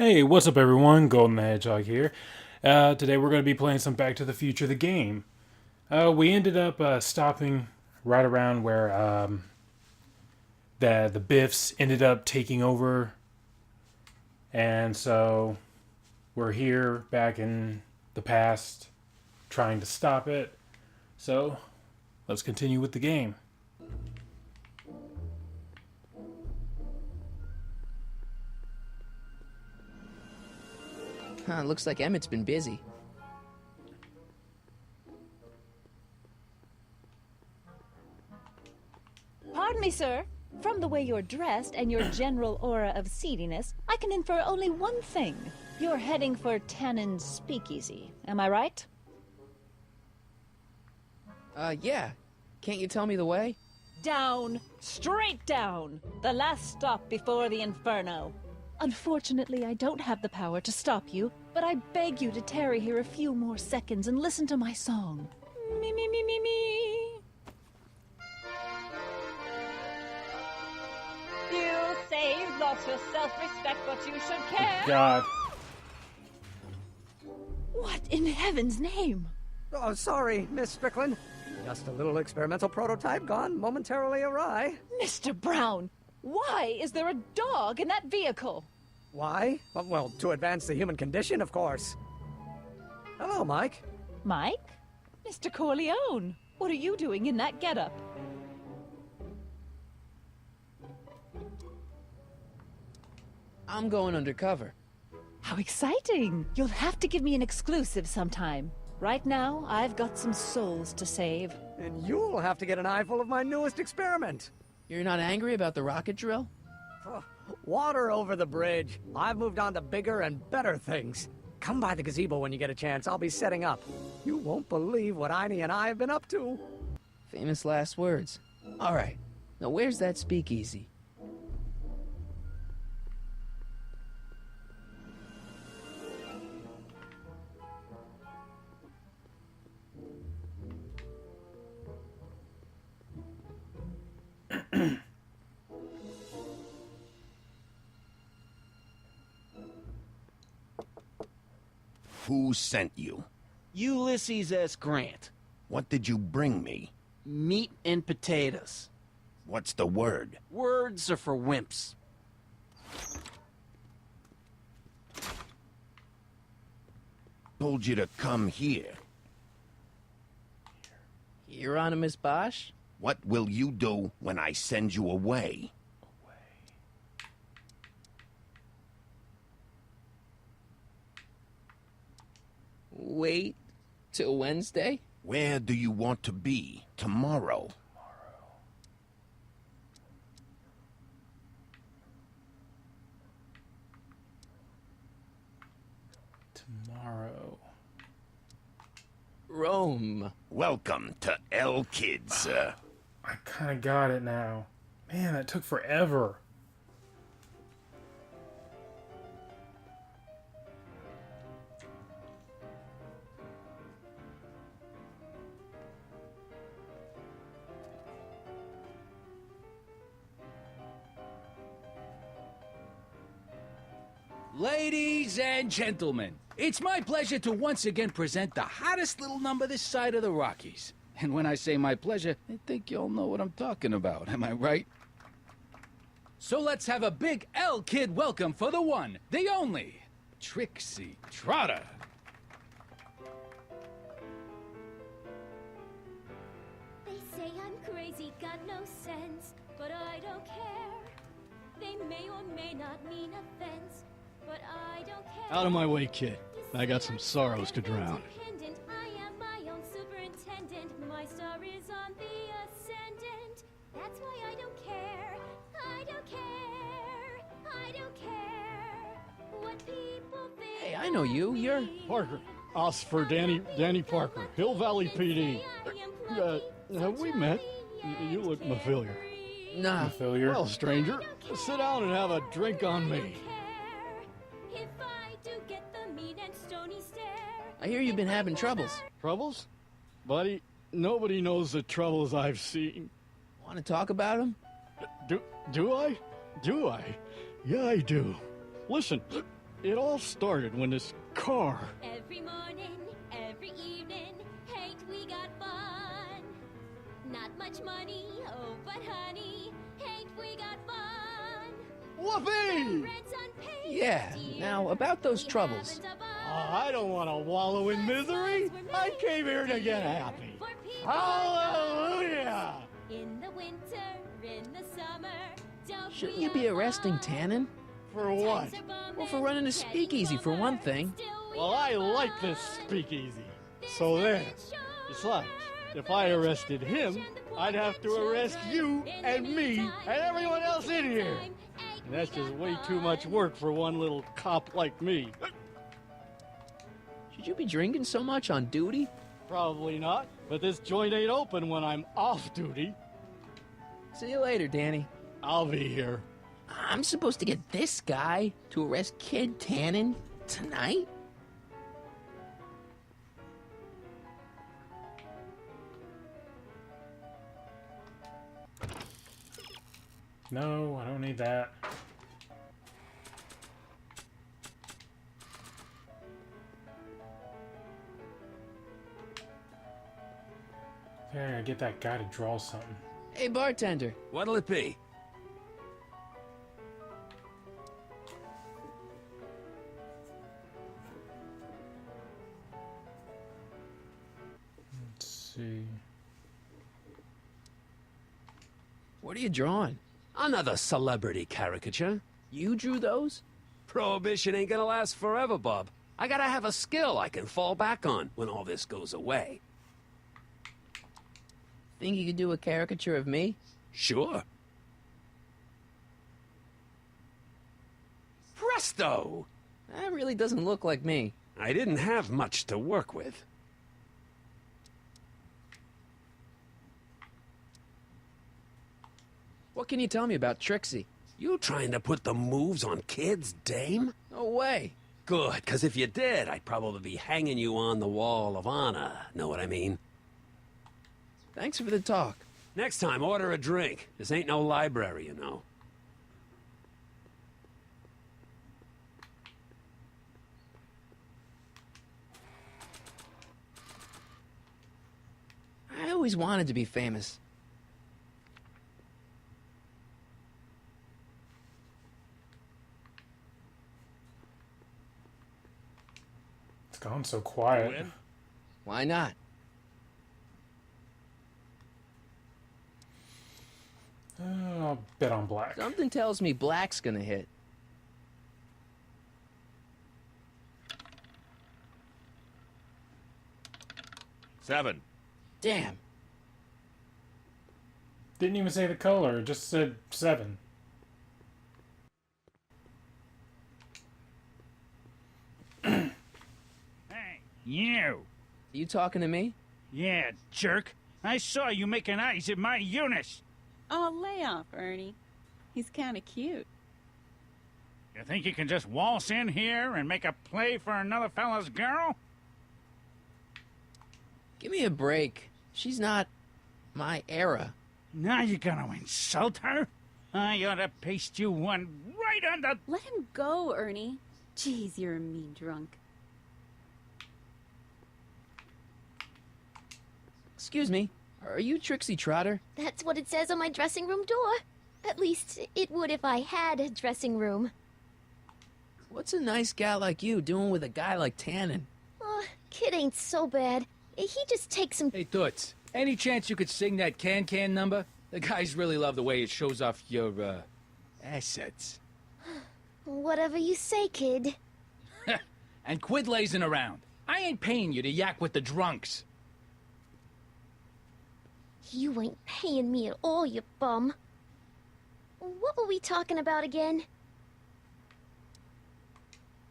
Hey, what's up everyone? Golden the Hedgehog here. Today we're going to be playing some Back to the Future, the game. We ended up stopping right around where the Biffs ended up taking over. And so we're here back in the past trying to stop it. So let's continue with the game. Looks like Emmett's been busy. Pardon me, sir. From the way you're dressed and your general aura of seediness, I can infer only one thing. You're heading for Tannen's Speakeasy. Am I right? Yeah. Can't you tell me the way? Down. Straight down. The last stop before the Inferno. Unfortunately, I don't have the power to stop you, but I beg you to tarry here a few more seconds and listen to my song. Me, me, me, me, me. You say you've lost your self-respect, but you should care. God. What in heaven's name? Oh, sorry, Miss Strickland. Just a little experimental prototype gone momentarily awry. Mr. Brown, why is there a dog in that vehicle? Why? Well, to advance the human condition, of course. Hello, Mike. Mike? Mr. Corleone, what are you doing in that getup? I'm going undercover. How exciting! You'll have to give me an exclusive sometime. Right now, I've got some souls to save. And you'll have to get an eyeful of my newest experiment. You're not angry about the rocket drill? Oh, water over the bridge. I've moved on to bigger and better things. Come by the gazebo when you get a chance. I'll be setting up. You won't believe what Einie and I have been up to. Famous last words. All right. Now where's that speakeasy? Who sent you? Ulysses S. Grant. What did you bring me? Meat and potatoes. What's the word? Words are for wimps. Told you to come here. Hieronymus Bosch? What will you do when I send you away? Wait till Wednesday? Where do you want to be tomorrow? Tomorrow. Rome. Welcome to El Kids. I kind of got it now. Man, that took forever. Ladies and gentlemen, it's my pleasure to once again present the hottest little number this side of the Rockies. And when I say my pleasure, I think you all know what I'm talking about, am I right? So let's have a big L-Kid welcome for the one, the only, Trixie Trotter. They say I'm crazy, got no sense, but I don't care. They may or may not mean offense, but I don't care. Out of my way, kid. I got some sorrows to drown. I am my own superintendent. My star is on the ascendant. That's why I don't care. I don't care. I don't care what people think. Hey, I know you. You're... Parker. Us for Danny Parker. Hill Valley PD. Have we met? You look familiar. Nah. Failure. Well, stranger, sit down and have a drink on me. If I do get the mean and stony stare. I hear you've been having troubles. Troubles? Buddy, nobody knows the troubles I've seen. Want to talk about them? Do I? Do I? Yeah, I do. Listen, It all started when this car... Every morning, every evening, ain't we got fun? Not much money, oh, but honey, ain't we got fun? Whoopee! Rent's unpaid, Yeah, dear. now about those We troubles. haven't a buzz. I don't want to wallow in misery. I came here to get happy. For people Hallelujah! in the winter, in the summer, don't Shouldn't we you be all arresting want? Tannen? For what? Times are bumming, Well, for running a petty speakeasy, for one bummer, thing. still we Well, I have like this fun. speakeasy. So there. Besides, if I arrested him, I'd have to arrest you and me and everyone else in here. And that's just way too much work for one little cop like me. Should you be drinking so much on duty? Probably not, but this joint ain't open when I'm off duty. See you later, Danny. I'll be here. I'm supposed to get this guy to arrest Kid Tannen tonight? No, I don't need that. There, I get that guy to draw something. Hey, bartender. What'll it be? Let's see. What are you drawing? Another celebrity caricature. You drew those? Prohibition ain't gonna last forever, Bob. I gotta have a skill I can fall back on when all this goes away. Think you could do a caricature of me? Sure. Presto! That really doesn't look like me. I didn't have much to work with. What can you tell me about Trixie? You trying to put the moves on kids, dame? No way. Good, 'cause if you did, I'd probably be hanging you on the wall of honor. Know what I mean? Thanks for the talk. Next time, order a drink. This ain't no library, you know. I always wanted to be famous. It's gone so quiet. Why not? I'll bet on black. Something tells me black's gonna hit. Seven. Damn. Didn't even say the color, it just said 7. Hey, you! You talking to me? Yeah, jerk! I saw you making eyes at my Eunice! Oh, lay off, Ernie. He's kind of cute. You think you can just waltz in here and make a play for another fella's girl? Give me a break. She's not my era. Now you're gonna insult her? I ought to paste you one right on the... Let him go, Ernie. Jeez, you're a mean drunk. Excuse me. Are you Trixie Trotter? That's what it says on my dressing room door. At least, it would if I had a dressing room. What's a nice gal like you doing with a guy like Tannen? Oh, Kid ain't so bad. He just takes some... Hey, Toots, any chance you could sing that can-can number? The guys really love the way it shows off your, assets. Whatever you say, kid. And quit lazing around. I ain't paying you to yak with the drunks. You ain't paying me at all, you bum. What were we talking about again?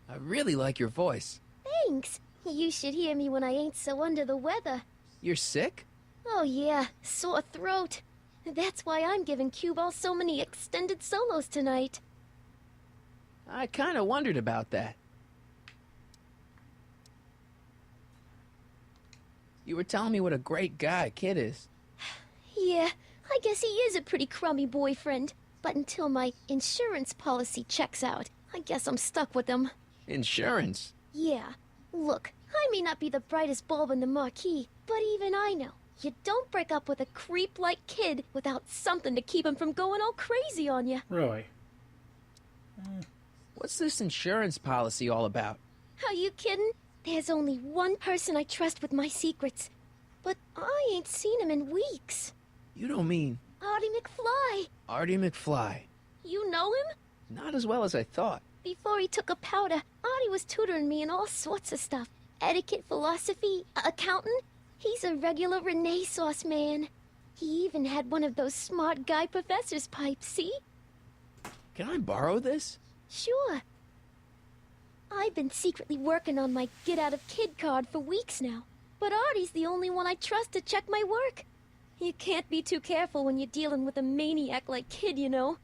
I really like your voice. Thanks. You should hear me when I ain't so under the weather. You're sick? Oh yeah, sore throat. That's why I'm giving Cue Ball so many extended solos tonight. I kind of wondered about that. You were telling me what a great guy Kid is. Yeah, I guess he is a pretty crummy boyfriend. But until my insurance policy checks out, I guess I'm stuck with him. Insurance? Yeah. Look, I may not be the brightest bulb in the marquee, but even I know you don't break up with a creep-like kid without something to keep him from going all crazy on you. Really? What's this insurance policy all about? Are you kidding? There's only one person I trust with my secrets, but I ain't seen him in weeks. You don't mean Artie McFly. Artie McFly? You know him? Not as well as I thought. Before he took a powder, Artie was tutoring me in all sorts of stuff. Etiquette, philosophy, accounting. He's a regular Renaissance man. He even had one of those smart guy professor's pipes, see? Can I borrow this? Sure. I've been secretly working on my get-out-of-kid card for weeks now. But Artie's the only one I trust to check my work. You can't be too careful when you're dealing with a maniac like Kid, you know.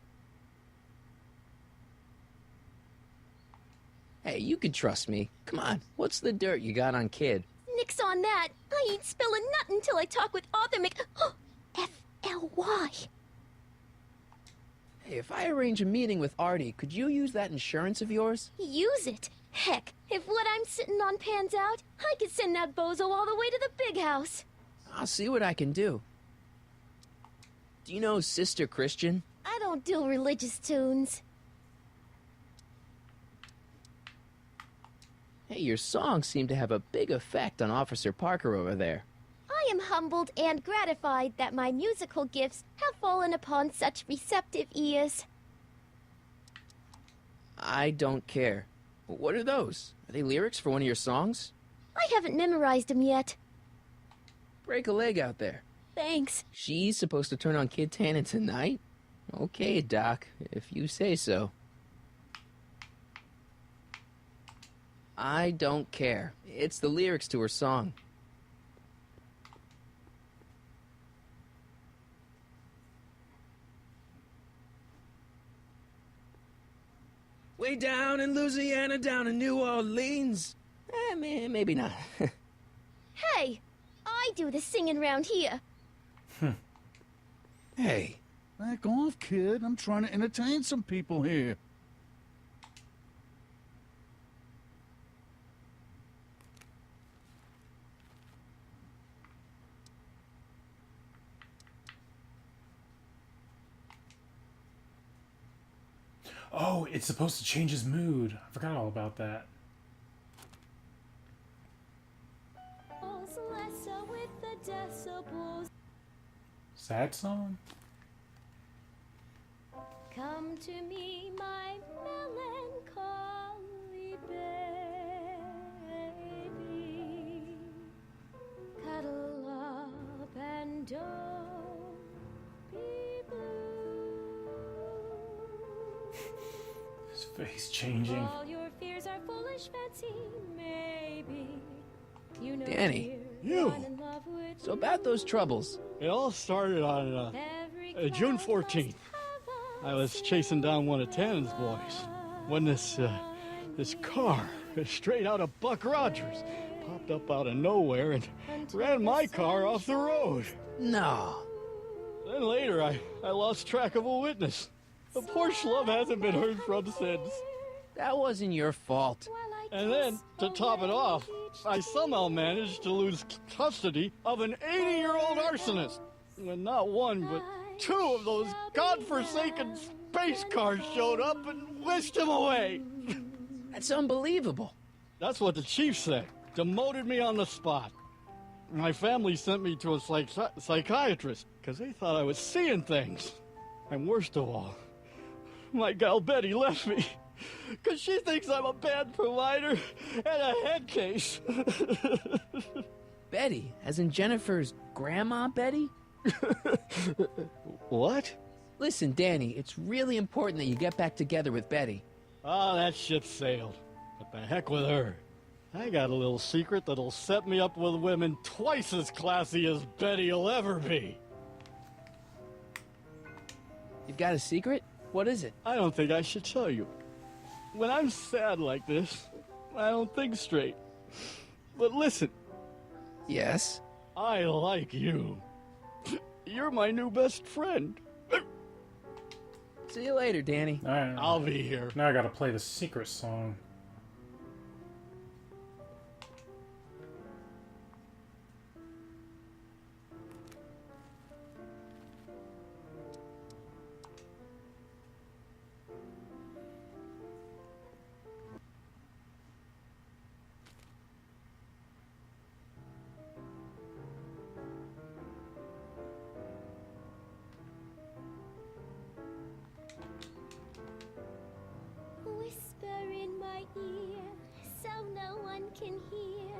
Hey, you can trust me. Come on, what's the dirt you got on Kid? Nix on that. I ain't spilling nothing till I talk with Arthur F-L-Y. Hey, if I arrange a meeting with Artie, could you use that insurance of yours? Use it? Heck, if what I'm sitting on pans out, I could send that bozo all the way to the big house. I'll see what I can do. Do you know Sister Christian? I don't do religious tunes. Hey, your songs seem to have a big effect on Officer Parker over there. I am humbled and gratified that my musical gifts have fallen upon such receptive ears. I don't care. What are those? Are they lyrics for one of your songs? I haven't memorized them yet. Break a leg out there. Thanks. She's supposed to turn on Kid Tannen tonight? Okay, Doc, if you say so. I don't care. It's the lyrics to her song. Way down in Louisiana, down in New Orleans. Maybe not. Hey, I do the singing round here. Hey. Back off, kid. I'm trying to entertain some people here. Oh, it's supposed to change his mood. I forgot all about that. Sad song? Come to me, my melancholy baby. Cuddle up and don't be blue. His face changing. All your fears are foolish fancy, maybe. You know, Danny. You. So about those troubles. It all started on June 14th. I was chasing down one of Tannen's boys when this car, straight out of Buck Rogers, popped up out of nowhere and ran my car off the road. No. Then later, I lost track of a witness. The poor schlub hasn't been heard from since. That wasn't your fault. And then, to top it off, I somehow managed to lose custody of an 80-year-old arsonist. When not one, but two of those godforsaken space cars showed up and whisked him away. That's unbelievable. That's what the chief said. Demoted me on the spot. My family sent me to a psychiatrist because they thought I was seeing things. And worst of all, my gal Betty left me because she thinks I'm a bad provider and a head case. Betty, as in Jennifer's grandma Betty? What? Listen, Danny, it's really important that you get back together with Betty. Oh, that ship sailed. But the heck with her. I got a little secret that'll set me up with women twice as classy as Betty will ever be. You've got a secret? What is it? I don't think I should tell you. When I'm sad like this, I don't think straight. But listen. Yes? I like you. You're my new best friend. See you later, Danny. All right. I'll be here. Now I gotta play the secret song. no one can hear.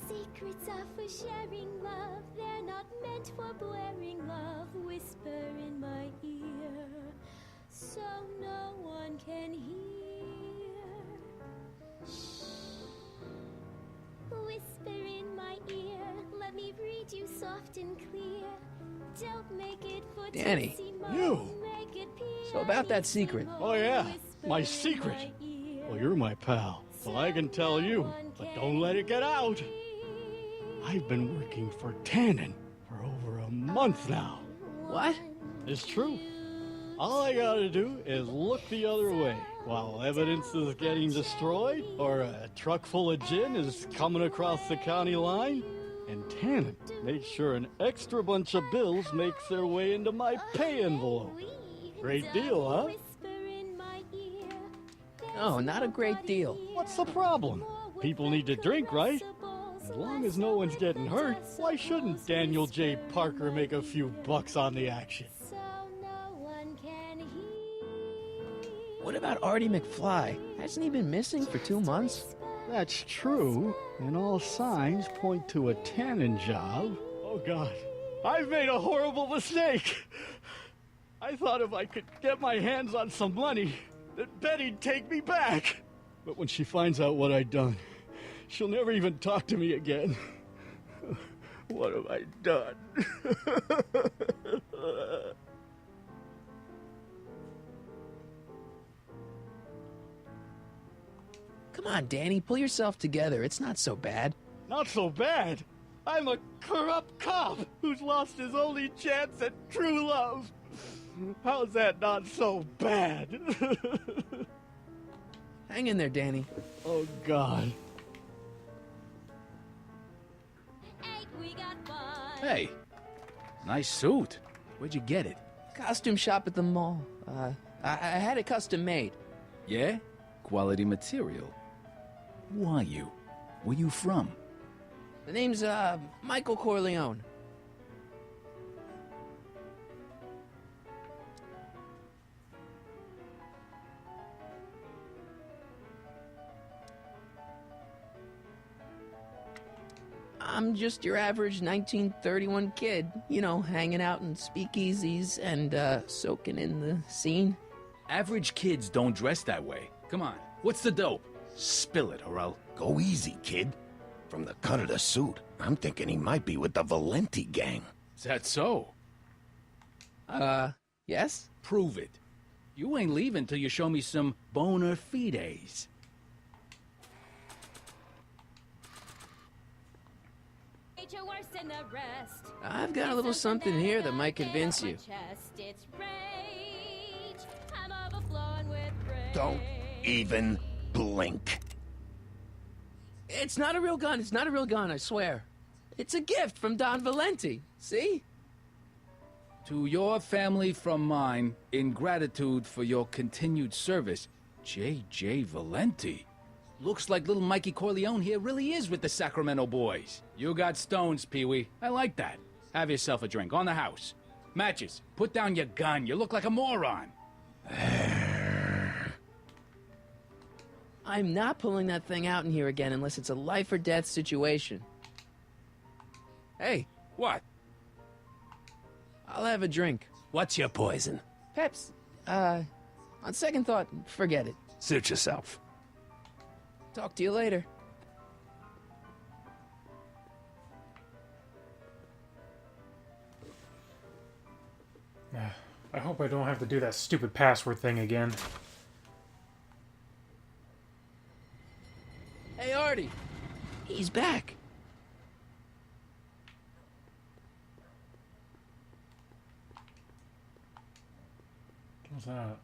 Secrets are for sharing love, they're not meant for blaring love. Whisper in my ear, so no one can hear. Shh. Whisper in my ear, let me read you soft and clear. Don't make it for Danny, you. So about that secret. Oh yeah, my secret. Well, you're my pal, so I can tell you, but don't let it get out. I've been working for Tannen for over a month now. What? It's true. All I gotta do is look the other way while evidence is getting destroyed or a truck full of gin is coming across the county line. And Tannen makes sure an extra bunch of bills makes their way into my pay envelope. Great deal, huh? No, not a great deal. What's the problem? People need to drink, right? As long as no one's getting hurt, why shouldn't Daniel J. Parker make a few bucks on the action? What about Artie McFly? Hasn't he been missing for 2 months? That's true, and all signs point to a Tannen job. Oh God, I've made a horrible mistake. I thought if I could get my hands on some money, that Betty'd take me back. But when she finds out what I'd done, she'll never even talk to me again. What have I done? Come on, Danny, pull yourself together. It's not so bad. Not so bad. I'm a corrupt cop who's lost his only chance at true love. How's that not so bad? Hang in there, Danny. Oh, God. Hey, nice suit. Where'd you get it? Costume shop at the mall. I had it custom made. Yeah? Quality material. Who are you? Where you from? The name's, Michael Corleone. I'm just your average 1931 kid, you know, hanging out in speakeasies and, soaking in the scene. Average kids don't dress that way. Come on, what's the dope? Spill it, or I'll... Go easy, kid. From the cut of the suit, I'm thinking he might be with the Valenti gang. Is that so? Yes? Prove it. You ain't leaving till you show me some bona fides. You're worse than the rest. I've got a little something here that might convince you. It's rage. I'm overflowing with rage. Don't even blink. It's not a real gun. It's not a real gun, I swear. It's a gift from Don Valenti. See? To your family from mine, in gratitude for your continued service, J.J. Valenti. Looks like little Mikey Corleone here really is with the Sacramento boys. You got stones, Pee-wee. I like that. Have yourself a drink on the house. Matches, put down your gun. You look like a moron. I'm not pulling that thing out in here again unless it's a life or death situation. Hey. What? I'll have a drink. What's your poison? Peps, on second thought, forget it. Suit yourself. Talk to you later. I hope I don't have to do that stupid password thing again. Hey, Artie. He's back. What's that?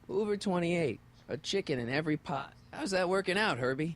Hoover 28. A chicken in every pot. How's that working out, Herbie?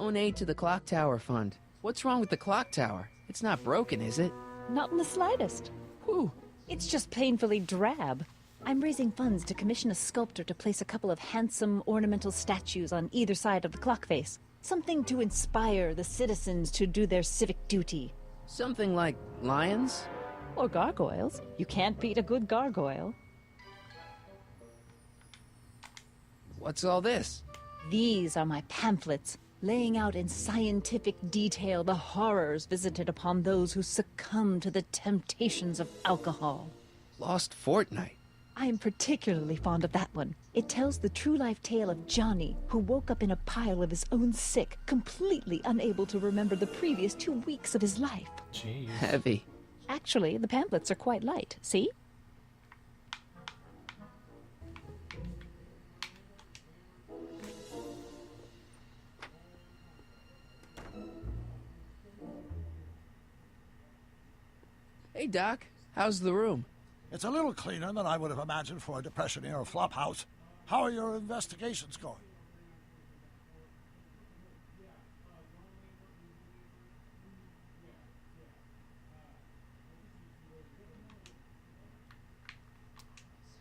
Donate to the Clock Tower Fund. What's wrong with the clock tower? It's not broken, is it? Not in the slightest. Whew. It's just painfully drab. I'm raising funds to commission a sculptor to place a couple of handsome ornamental statues on either side of the clock face. Something to inspire the citizens to do their civic duty. Something like lions? Or gargoyles. You can't beat a good gargoyle. What's all this? These are my pamphlets, laying out in scientific detail the horrors visited upon those who succumb to the temptations of alcohol. Lost Fortnight. I am particularly fond of that one. It tells the true-life tale of Johnny, who woke up in a pile of his own sick, completely unable to remember the previous 2 weeks of his life. Jeez. Heavy. Actually, the pamphlets are quite light. See? Hey, Doc. How's the room? It's a little cleaner than I would have imagined for a Depression-era flophouse. How are your investigations going?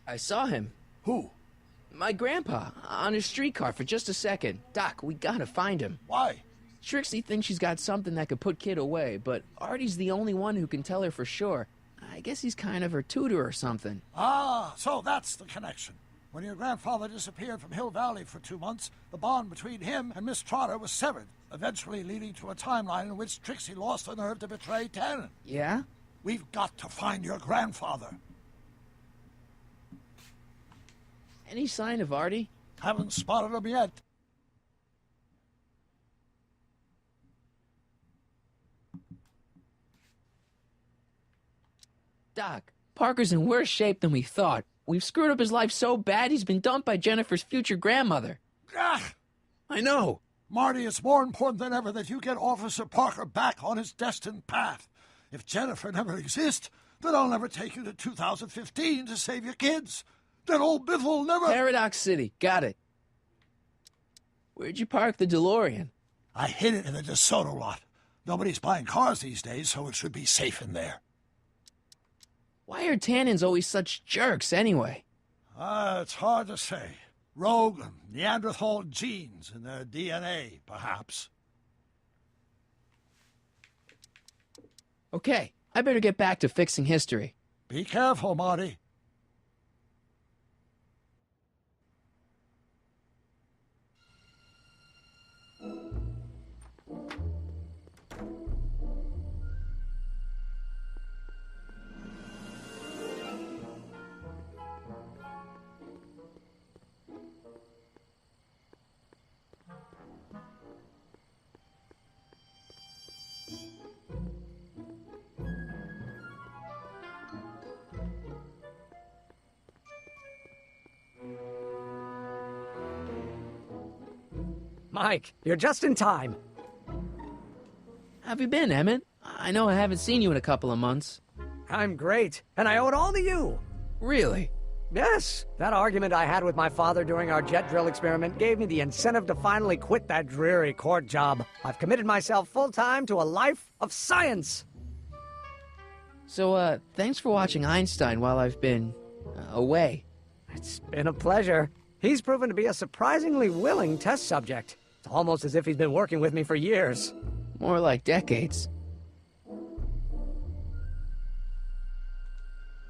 I saw him. Who? My grandpa, on his streetcar for just a second. Doc, we gotta find him. Why? Trixie thinks she's got something that could put Kid away, but Artie's the only one who can tell her for sure. I guess he's kind of her tutor or something. Ah, so that's the connection. When your grandfather disappeared from Hill Valley for 2 months, the bond between him and Miss Trotter was severed, eventually leading to a timeline in which Trixie lost the nerve to betray Tannen. Yeah? We've got to find your grandfather. Any sign of Artie? Haven't spotted him yet. Doc, Parker's in worse shape than we thought. We've screwed up his life so bad he's been dumped by Jennifer's future grandmother. Ah! I know. Marty, it's more important than ever that you get Officer Parker back on his destined path. If Jennifer never exists, then I'll never take you to 2015 to save your kids. Then old Biff will never... Paradox City, got it. Where'd you park the DeLorean? I hid it in the DeSoto lot. Nobody's buying cars these days, so it should be safe in there. Why are Tannins always such jerks, anyway? It's hard to say. Rogue Neanderthal genes in their DNA, perhaps. Okay, I better get back to fixing history. Be careful, Marty. Mike, you're just in time. How have you been, Emmett? I know I haven't seen you in a couple of months. I'm great, and I owe it all to you. Really? Yes. That argument I had with my father during our jet drill experiment gave me the incentive to finally quit that dreary court job. I've committed myself full-time to a life of science. So, thanks for watching Einstein while I've been away. It's been a pleasure. He's proven to be a surprisingly willing test subject. It's almost as if he's been working with me for years. More like decades.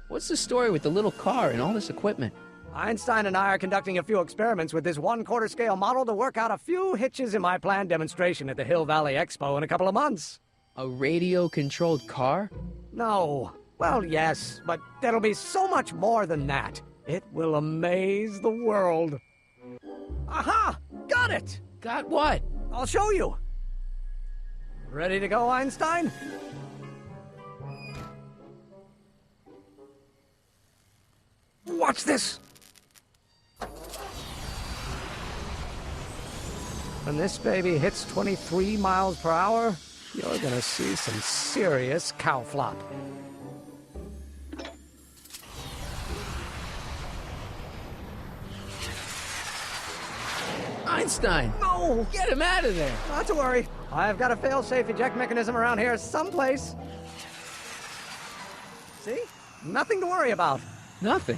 What's the story with the little car and all this equipment? Einstein and I are conducting a few experiments with this 1/4 scale model to work out a few hitches in my planned demonstration at the Hill Valley Expo in a couple of months. A radio-controlled car? No. Well, yes, but there'll be so much more than that. It will amaze the world. Aha! Got it! Got what? I'll show you. Ready to go, Einstein? Watch this! When this baby hits 23 miles per hour, you're gonna see some serious cow flop. Einstein! No! No! Get him out of there! Not to worry. I've got a fail-safe eject mechanism around here someplace. See? Nothing to worry about. Nothing.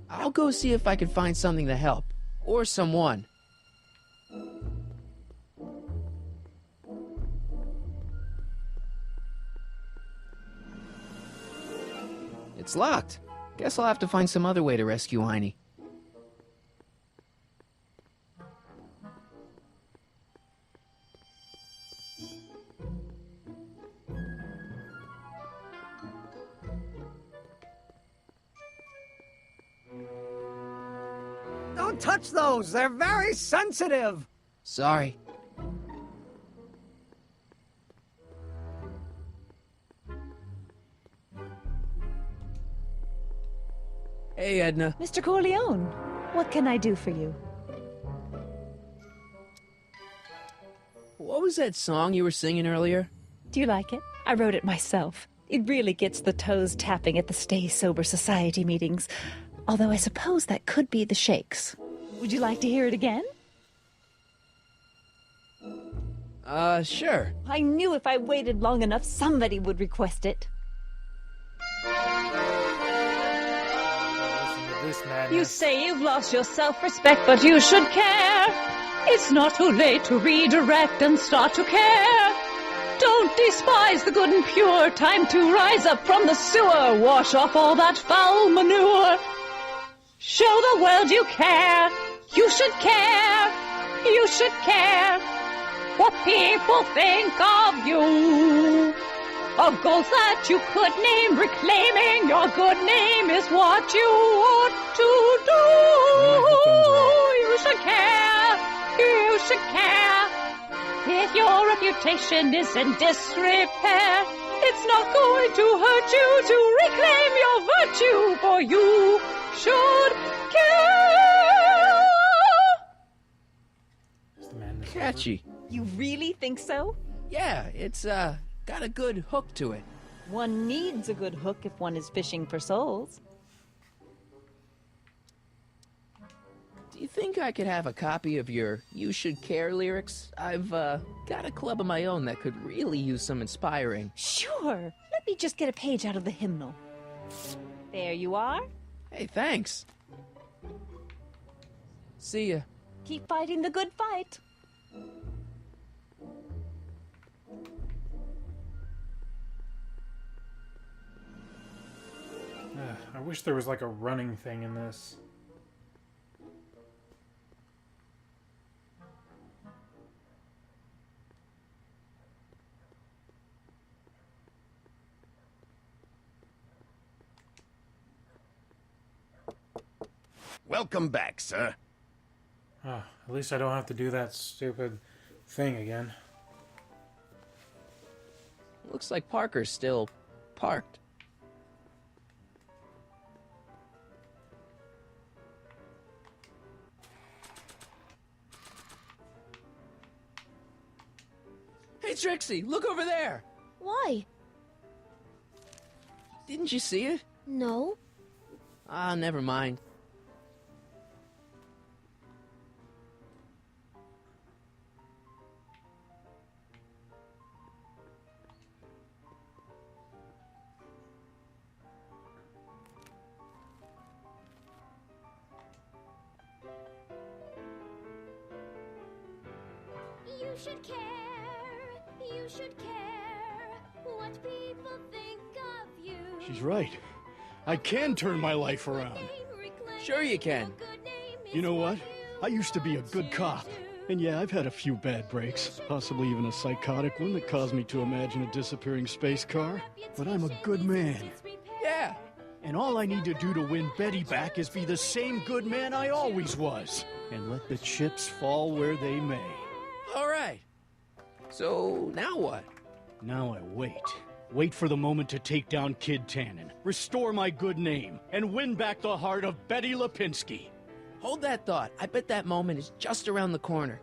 I'll go see if I can find something to help. Or someone. It's locked. Guess I'll have to find some other way to rescue Heine. Don't touch those! They're very sensitive! Sorry. Hey, Edna. Mr. Corleone, what can I do for you? What was that song you were singing earlier? Do you like it? I wrote it myself. It really gets the toes tapping at the Stay Sober Society meetings. Although I suppose that could be the Shakes. Would you like to hear it again? Sure. I knew if I waited long enough, somebody would request it. This madness. You say you've lost your self-respect, but you should care. It's not too late to redirect and start to care. Don't despise the good and pure. Time to rise up from the sewer. Wash off all that foul manure. Show the world you care. You should care. You should care what people think of you. Of goals that you could name, reclaiming your good name is what you ought to do. You should care. You should care. If your reputation is in disrepair, it's not going to hurt you to reclaim your virtue, for you should care. Catchy. You really think so? Yeah, it's, got a good hook to it. One needs a good hook if one is fishing for souls. Do you think I could have a copy of your You Should Care lyrics? I've, got a club of my own that could really use some inspiring. Sure. Let me just get a page out of the hymnal. There you are. Hey, thanks. See ya. Keep fighting the good fight. I wish there was like a running thing in this. Welcome back, sir. At least I don't have to do that stupid thing again. Looks like Parker's still parked. Hey, Trixie, look over there! Why? Didn't you see it? No. Ah, never mind. You should care. You should care what people think of you. She's right. I can turn my life around. Sure you can. You know what? I used to be a good cop. And yeah, I've had a few bad breaks, possibly even a psychotic one that caused me to imagine a disappearing space car. But I'm a good man. Yeah. And all I need to do to win Betty back is be the same good man I always was. And let the chips fall where they may. All right. So, now what? Now I wait. Wait for the moment to take down Kid Tannen, restore my good name, and win back the heart of Betty Lipinski. Hold that thought. I bet that moment is just around the corner.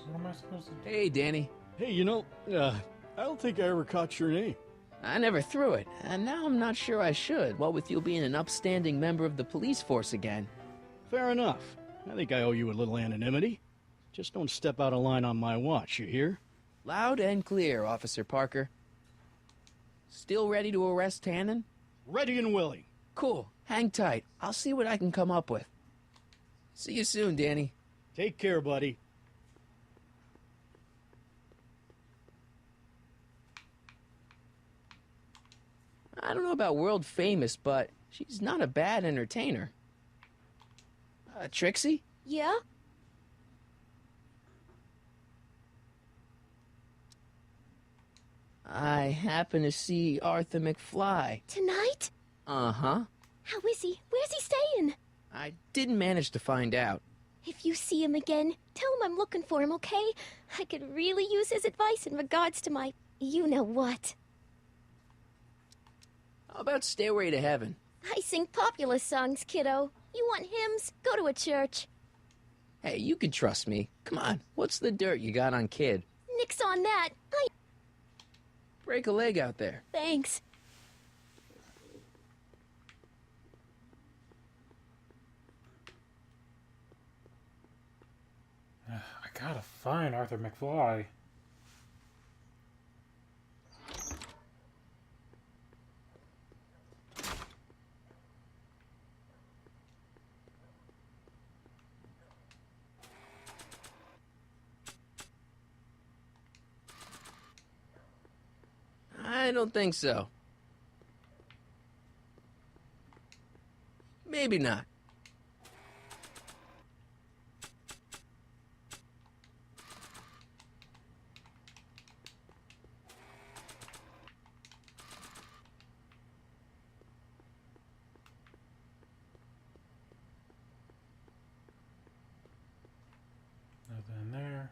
So what am I supposed to do? Hey, Danny. Hey, I don't think I ever caught your name. I never threw it, and now I'm not sure I should, what with you being an upstanding member of the police force again. Fair enough. I think I owe you a little anonymity. Just don't step out of line on my watch, you hear? Loud and clear, Officer Parker. Still ready to arrest Tannen? Ready and willing. Cool. Hang tight. I'll see what I can come up with. See you soon, Danny. Take care, buddy. I don't know about world famous, but she's not a bad entertainer. Trixie? Yeah? I happen to see Arthur McFly. Tonight? Uh-huh. How is he? Where's he staying? I didn't manage to find out. If you see him again, tell him I'm looking for him, okay? I could really use his advice in regards to my you-know-what. How about Stairway to Heaven? I sing popular songs, kiddo. You want hymns? Go to a church. Hey, you can trust me. Come on, what's the dirt you got on Kid? Nix on that. Break a leg out there. Thanks. I gotta find Arthur McFly. I don't think so. Maybe not. Nothing there.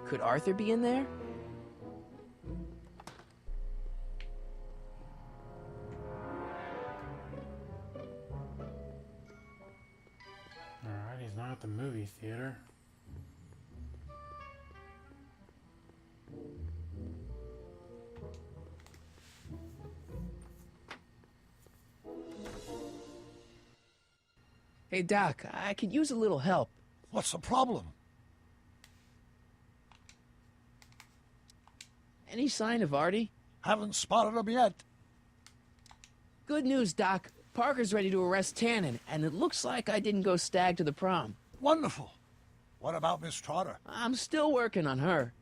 Could Arthur be in there? Alright, he's not at the movie theater. Hey, Doc, I could use a little help. What's the problem? Any sign of Artie? Haven't spotted him yet. Good news, Doc. Parker's ready to arrest Tannen, and it looks like I didn't go stag to the prom. Wonderful. What about Miss Trotter? I'm still working on her.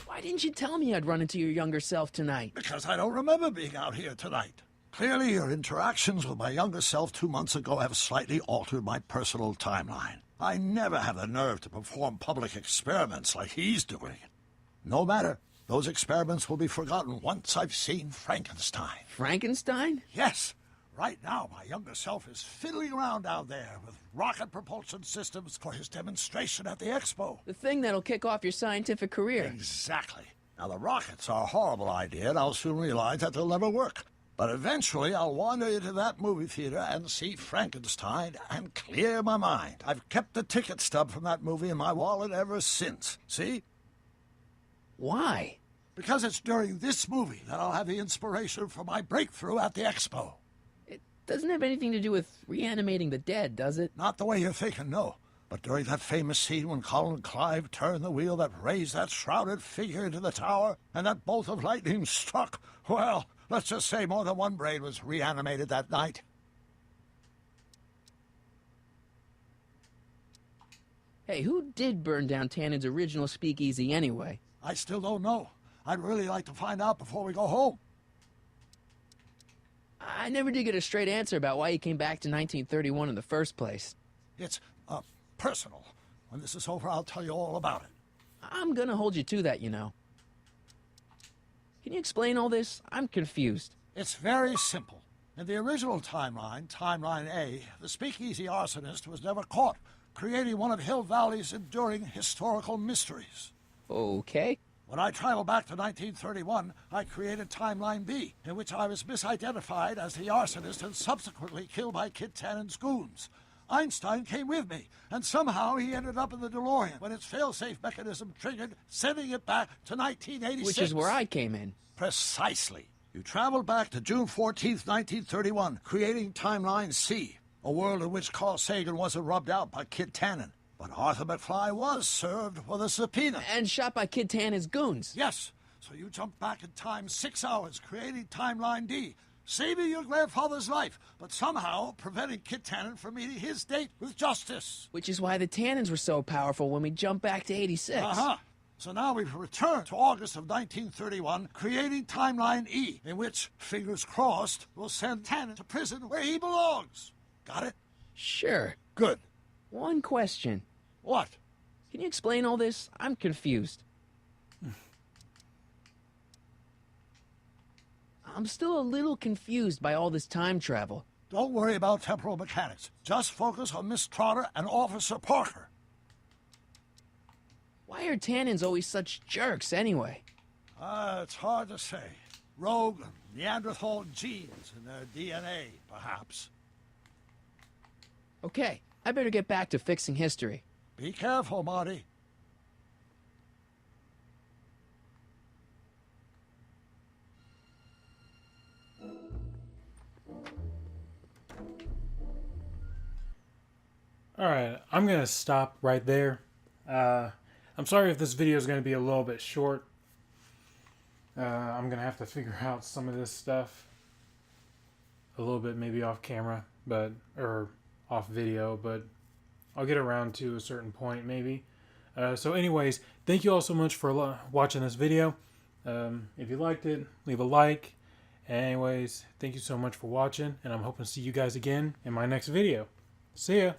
Why didn't you tell me I'd run into your younger self tonight? Because I don't remember being out here tonight. Clearly, your interactions with my younger self 2 months ago have slightly altered my personal timeline. I never have the nerve to perform public experiments like he's doing. No matter. Those experiments will be forgotten once I've seen Frankenstein. Frankenstein? Yes. Right now, my younger self is fiddling around down there with rocket propulsion systems for his demonstration at the expo. The thing that'll kick off your scientific career. Exactly. Now, the rockets are a horrible idea, and I'll soon realize that they'll never work. But eventually, I'll wander into that movie theater and see Frankenstein and clear my mind. I've kept the ticket stub from that movie in my wallet ever since. See? Why? Because it's during this movie that I'll have the inspiration for my breakthrough at the expo. It doesn't have anything to do with reanimating the dead, does it? Not the way you're thinking, no. But during that famous scene when Colin Clive turned the wheel that raised that shrouded figure into the tower, and that bolt of lightning struck, well, let's just say more than one brain was reanimated that night. Hey, who did burn down Tannen's original speakeasy anyway? I still don't know. I'd really like to find out before we go home. I never did get a straight answer about why he came back to 1931 in the first place. It's, personal. When this is over, I'll tell you all about it. I'm gonna hold you to that, you know. Can you explain all this? I'm confused. It's very simple. In the original timeline, Timeline A, the speakeasy arsonist was never caught, creating one of Hill Valley's enduring historical mysteries. Okay. When I traveled back to 1931, I created Timeline B, in which I was misidentified as the arsonist and subsequently killed by Kit Tannen's goons. Einstein came with me, and somehow he ended up in the DeLorean when its failsafe mechanism triggered, sending it back to 1986. Which is where I came in. Precisely. You traveled back to June 14th, 1931, creating Timeline C, a world in which Carl Sagan wasn't rubbed out by Kit Tannen. But Arthur McFly was served with a subpoena. And shot by Kit Tannen's goons. Yes. So you jumped back in time 6 hours, creating Timeline D, saving your grandfather's life, but somehow preventing Kit Tannen from meeting his date with justice. Which is why the Tannens were so powerful when we jumped back to 86. Uh-huh. So now we've returned to August of 1931, creating Timeline E, in which, fingers crossed, we'll send Tannen to prison where he belongs. Got it? Sure. Good. One question. What? Can you explain all this? I'm confused. I'm still a little confused by all this time travel. Don't worry about temporal mechanics. Just focus on Miss Trotter and Officer Parker. Why are Tannens always such jerks anyway? It's hard to say. Rogue Neanderthal genes in their DNA, perhaps. Okay, I better get back to fixing history. Be careful, Marty. Alright, I'm going to stop right there. I'm sorry if this video is going to be a little bit short. I'm going to have to figure out some of this stuff a little bit, maybe off camera, or off video, but I'll get around to a certain point maybe. So anyways, thank you all so much for watching this video. If you liked it, leave a like. Anyways, thank you so much for watching, and I'm hoping to see you guys again in my next video. See ya!